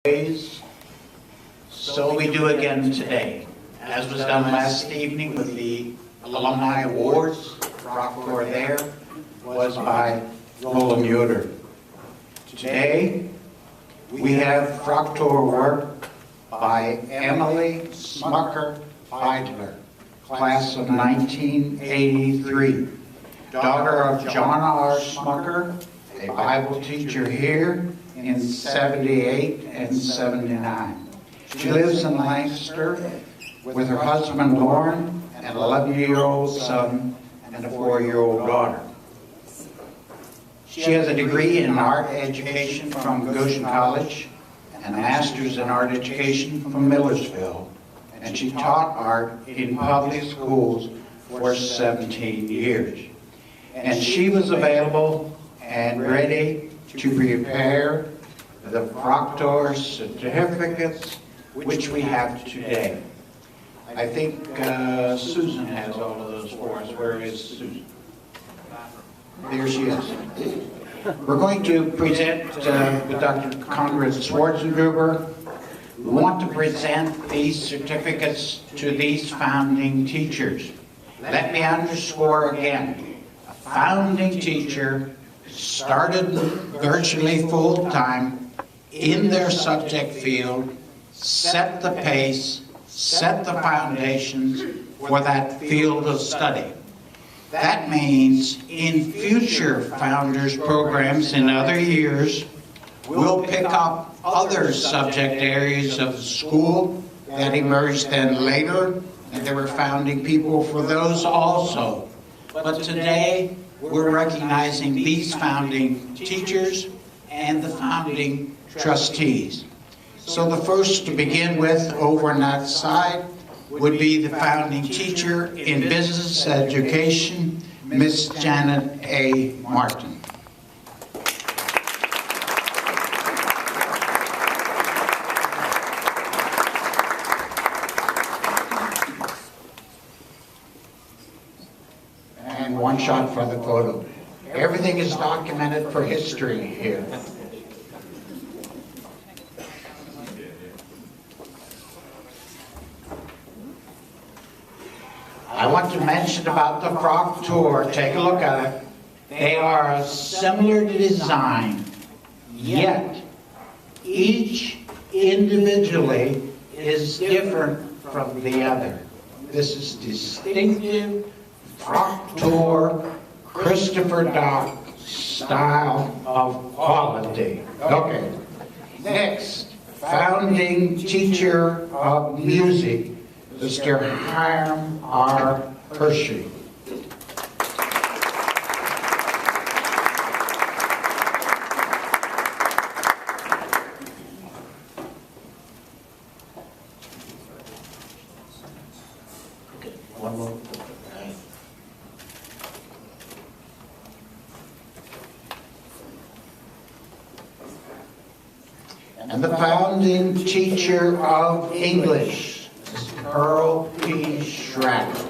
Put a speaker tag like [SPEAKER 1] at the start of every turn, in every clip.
[SPEAKER 1] ways, so we do again today. As was done last evening with the Alumni Awards, Proctor there was by Yoder. Today, we have Proctor work by Emily Smucker Feidler, class of 1983, daughter of John R. Smucker, a Bible teacher here in 78 and 79. She lives in Lancaster with her husband Lauren and an 11-year-old son and a 4-year-old daughter. She has a degree in art education from Goshen College and a master's in art education from Millersville, and she taught art in public schools for 17 years. And she was available and ready to prepare the Proctor certificates which we have today. I think Susan has all of those for us. Where is Susan? There she is. We're going to present with Dr. Conrad Schwarzengruber. We want to present these certificates to these founding teachers. Let me underscore again, a founding teacher started virtually full-time in their subject field, set the pace, set the foundations for that field of study. That means in future founders programs in other years, we'll pick up other subject areas of the school that emerged then later, and there were founding people for those also. But today, we're recognizing these founding teachers and the founding trustees. So the first to begin with over on that side would be the founding teacher in business education, Miss Janet A. Martin. And one shot for the photo. Everything is documented for history here. I want to mention about the Proctor. Take a look at it. They are a similar design, yet each individually is different from the other. This is distinctive Proctor Christopher Dock style of quality. Okay. Next, founding teacher of music, Mr. Hiram R. Hershey. One more. And the founding teacher of English, Earl P. Schrader.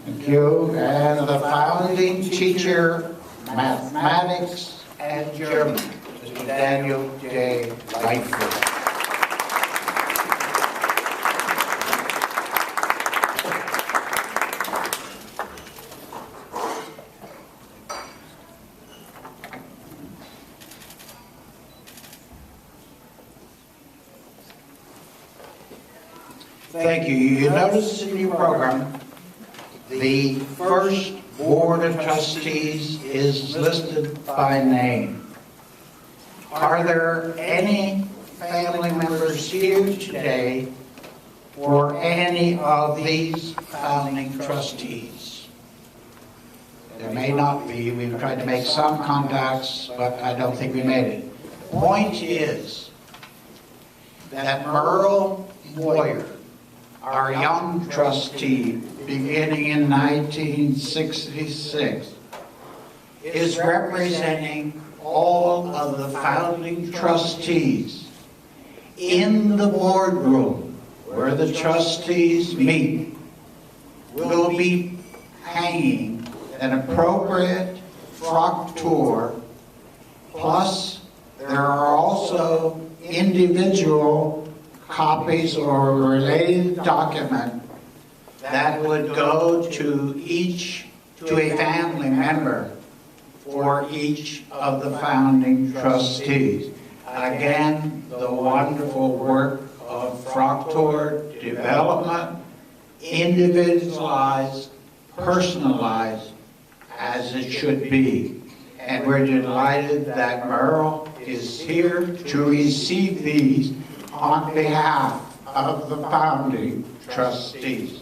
[SPEAKER 1] Thank you. And the founding teacher, mathematics and German, Mr. Daniel J. Lightfoot. Thank you. You notice in your program, the first Board of Trustees is listed by name. Are there any family members here today for any of these founding trustees? There may not be. We've tried to make some contacts, but I don't think we made it. Point is that Merle Moyer our young trustee, beginning in 1966, is representing all of the founding trustees in the boardroom where the trustees meet. Will be hanging an appropriate fraktur, plus there are also individual copies or related document that would go to a family member for each of the founding trustees. Again, the wonderful work of fraktur development, individualized, personalized, as it should be. And we're delighted that Merle is here to receive these on behalf of the founding trustees.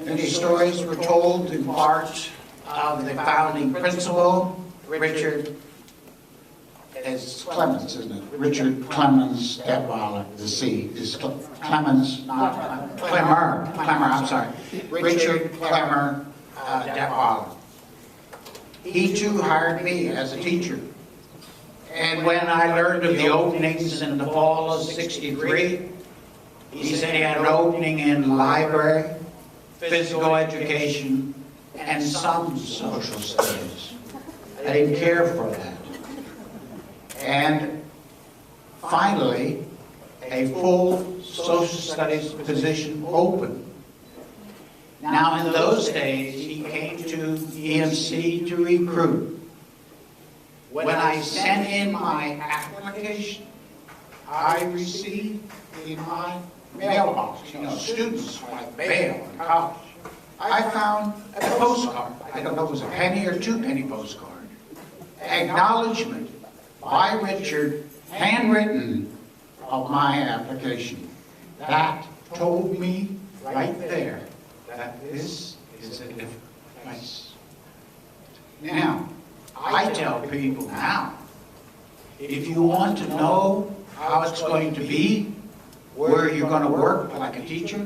[SPEAKER 1] Many stories were told in part of the founding principal, Richard, it's Clemens, isn't it? Richard Clemens Detweiler, the C. Is Clemens, not Clemmer, I'm sorry. Richard Clemmer Detweiler. He too hired me as a teacher. And when I learned of the openings in the fall of '63, he said he had an opening in library, physical education, and some social studies. I didn't care for that. And finally, a full social studies position opened. Now, in those days, he came to EMC to recruit. When I sent in my application, I received in my mailbox, students like bail in college. I found a postcard. I don't know if it was a penny or 2 penny postcard. Acknowledgement by Richard, handwritten, of my application. That told me right there that this is a different place. Now, I tell people now, if you want to know how it's going to be, where you're going to work like a teacher,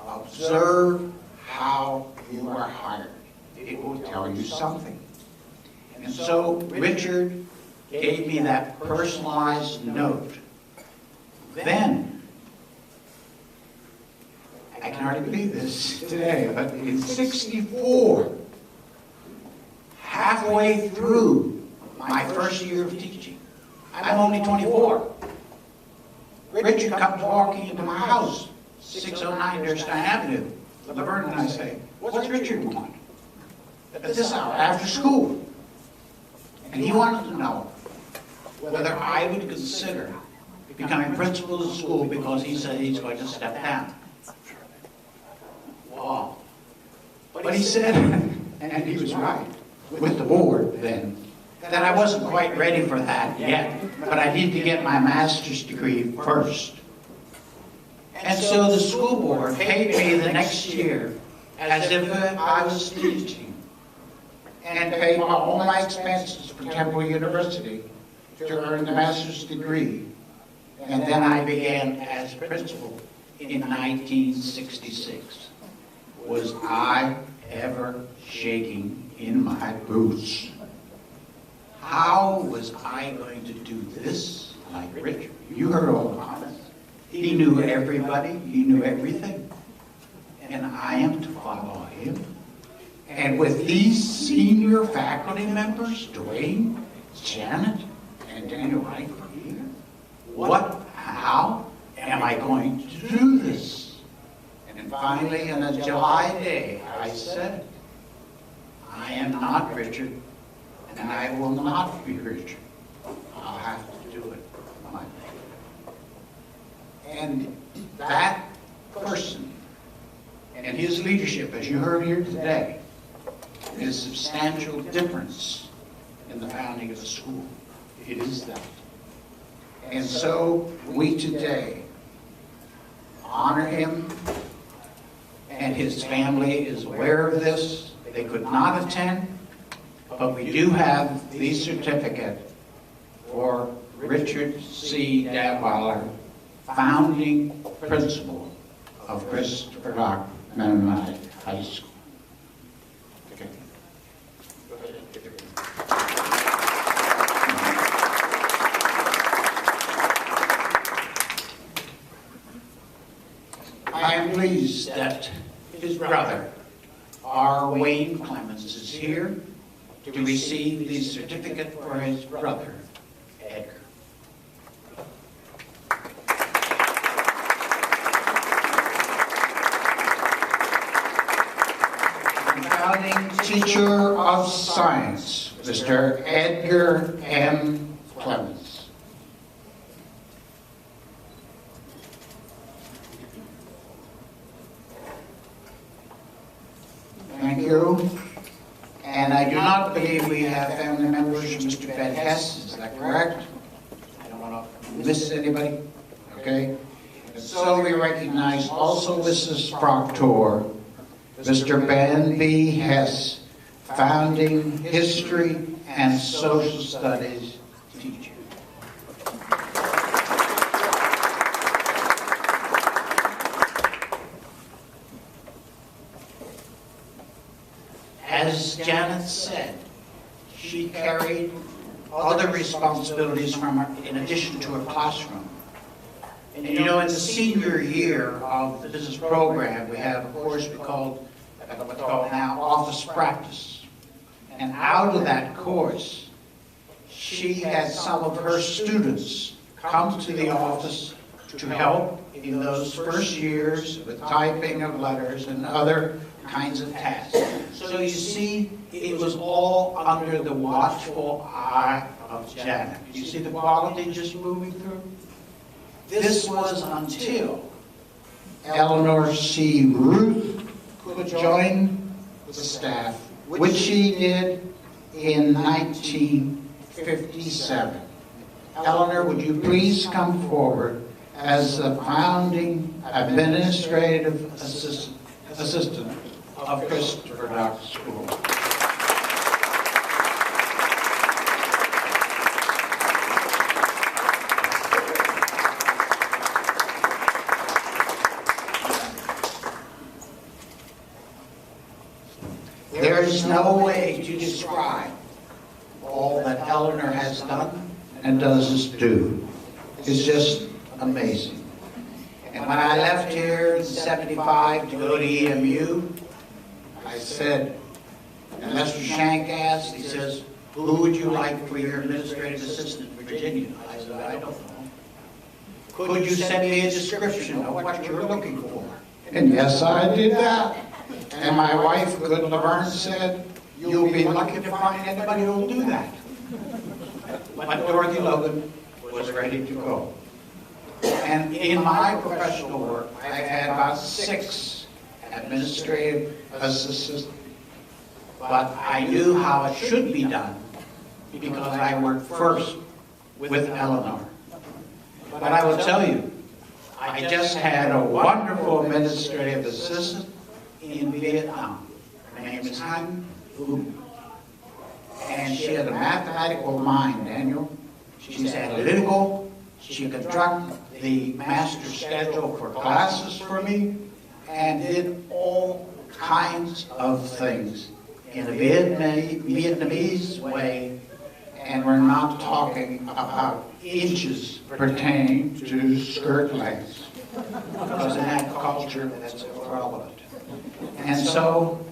[SPEAKER 1] observe how you are hired. It will tell you something. And so Richard gave me that personalized note. Then, I can hardly believe this today, but in '64, halfway through my first year of teaching, I'm only 24. Richard comes walking into my house, 609 Durstein Avenue, Laverne, and I say, "What's Richard want at this hour, after school?" And he wanted to know whether I would consider becoming principal of the school because he said he's going to step down. Wow. But he said, and he was right, with the board then, that I wasn't quite ready for that yet, but I need to get my master's degree first. And so the school board paid me the next year as if I was teaching, and paid all my expenses for Temple University to earn the master's degree. And then I began as principal in 1966. Was I ever shaking in my boots? How was I going to do this like Richard? You heard all the comments. He knew everybody, he knew everything. And I am to follow him. And with these senior faculty members, Dwayne, Janet, and Daniel Wright here, how am I going to do this? And finally, on a July day, I said, I am not Richard, and I will not be Richard. I'll have to do it my way. And that person and his leadership, as you heard here today, is a substantial difference in the founding of the school. It is that. And so we today honor him, and his family is aware of this. They could not attend, but we do have the certificate for Richard C. Dadweiler, founding principal of Christopher Rock Mennonite High School. Okay. I am pleased that his brother, R. Wayne Clemens, is here to receive the certificate for his brother, Edgar. Founding Teacher of Science, Mr. Edgar M. Clemens. Thank you. And I do not believe we have family members from Mr. Van Hess, is that correct? I don't want to miss anybody, okay? And so we recognize also Mrs. Proctor, Mr. Ben B. Hess, founding history and social studies teacher. As Janet said, she carried other responsibilities from her in addition to her classroom. And you know, in the senior year of the business program, we have a course we call what's called now office practice. And out of that course, she had some of her students come to the office to help in those first years with typing of letters and other kinds of tasks. So you see, it was all under the watchful eye of Janet. You see the quality just moving through? This was until Eleanor C. Ruth could join the staff, which she did in 1957. Eleanor, would you please come forward as the founding administrative assistant of Christopher Rock School. There is no way to describe all that Eleanor has done and does do. It's just amazing. And when I left here in '75 to go to EMU, I said, and Mr. Shank asked, he says, who would you like for your administrative assistant in Virginia? I said, I don't know. Could you send me a description of what you're looking for? And yes, I did that. And my wife, good Laverne, said, you'll be lucky to find anybody who will do that. But Dorothy Logan was ready to go. And in my professional work, I've had about 6 administrative assistants, but I knew how it should be done because I worked first with Eleanor. But I will tell you, I just had a wonderful administrative assistant in Vietnam. Her name is Han Vu. And she had a mathematical mind, Daniel. She's analytical. She could construct the master schedule for classes for me and did all kinds of things in a Vietnamese way. And we're not talking about inches pertaining to skirt lengths, because in that culture that's irrelevant. And so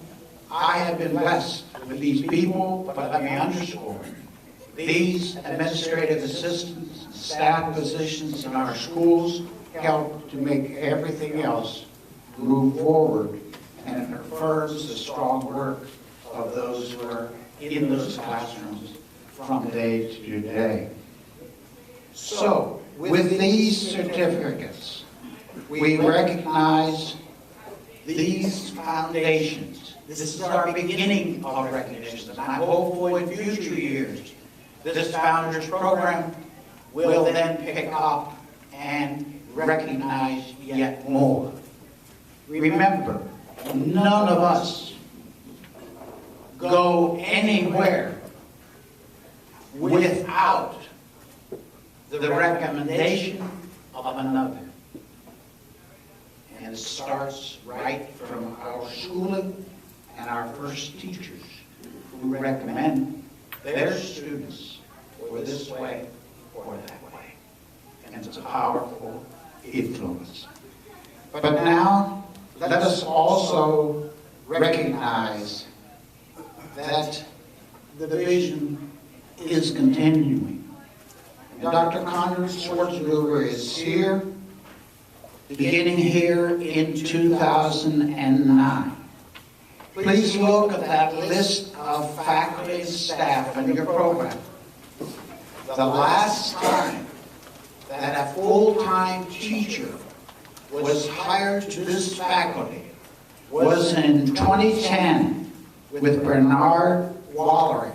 [SPEAKER 1] I have been blessed with these people, but let me underscore, these administrative assistants, staff positions in our schools help to make everything else move forward, and it confirms the strong work of those who are in those classrooms from day to day. So, with these certificates, we recognize these foundations. This is our beginning of recognition. And I'm hopeful in future years This Founders Program will then pick up and recognize yet more. Remember, none of us go anywhere without the recommendation of another. And it starts right from our schooling and our first teachers who recommend their students for this way or that way. And it's a powerful influence. But now, let us also recognize that the vision is continuing. And Dr. Conrad Schwarzenegger is here, beginning here in 2009. Please look at that list of faculty and staff in your program. The last time that a full-time teacher was hired to this faculty was in 2010 with Bernard Wallerick.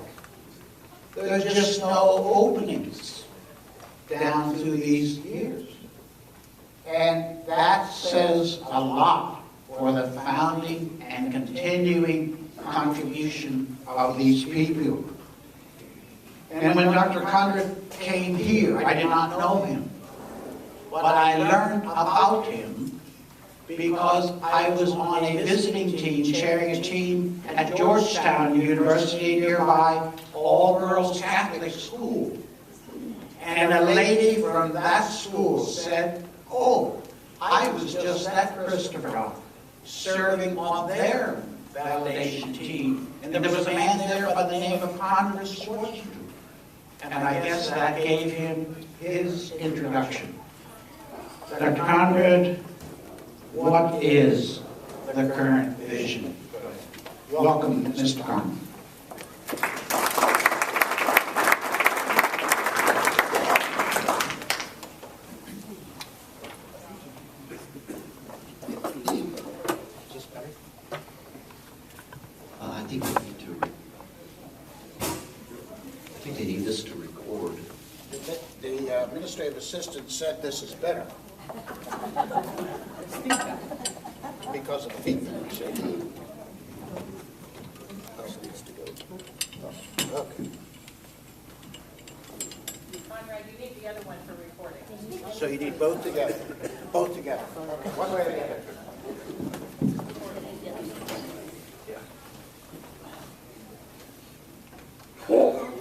[SPEAKER 1] There's just no openings down through these years. And that says a lot for the founding and continuing contribution of these people. And when Dr. Conrad came here, I did not know him. But I learned about him because I was on a visiting team, chairing a team at Georgetown University, nearby all-girls Catholic school. And a lady from that school said, "Oh, I was just at Christopher, serving on their validation team. And there was a man there by the name of Conrad Schwarzenegger." And I guess that gave him his introduction. Dr. Conrad, what is the current vision? Welcome, Mr. Conrad.
[SPEAKER 2] I think they need this to record.
[SPEAKER 3] The administrative assistant said this is better. Because of the feedback. Okay.
[SPEAKER 4] Conrad, you need the other one for recording.
[SPEAKER 3] So you need both together. Both together. Okay. One way or the other.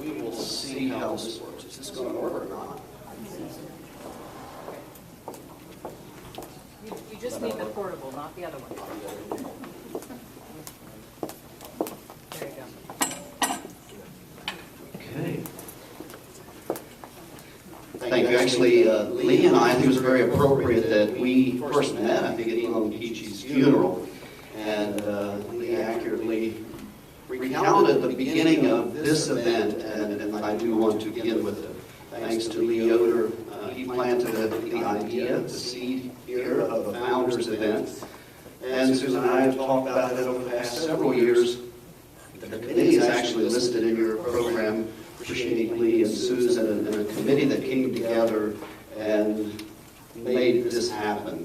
[SPEAKER 2] We will see how this works. Is this going to work or not?
[SPEAKER 4] You just need the portable, not the other one. There you go.
[SPEAKER 2] Okay. Thank you. Actually, Lee and I think it was very appropriate that we first met, I think, at Elon Kichi's funeral. And Lee accurately recounted the beginning of this event, and I do want to begin with it. Thanks to Lee Yoder, he planted the idea, the seed here of the Founders event. And Susan and I have talked about it over the past several years. The committee is actually listed in your program. Appreciate Lee and Susan and a committee that came together and made this happen.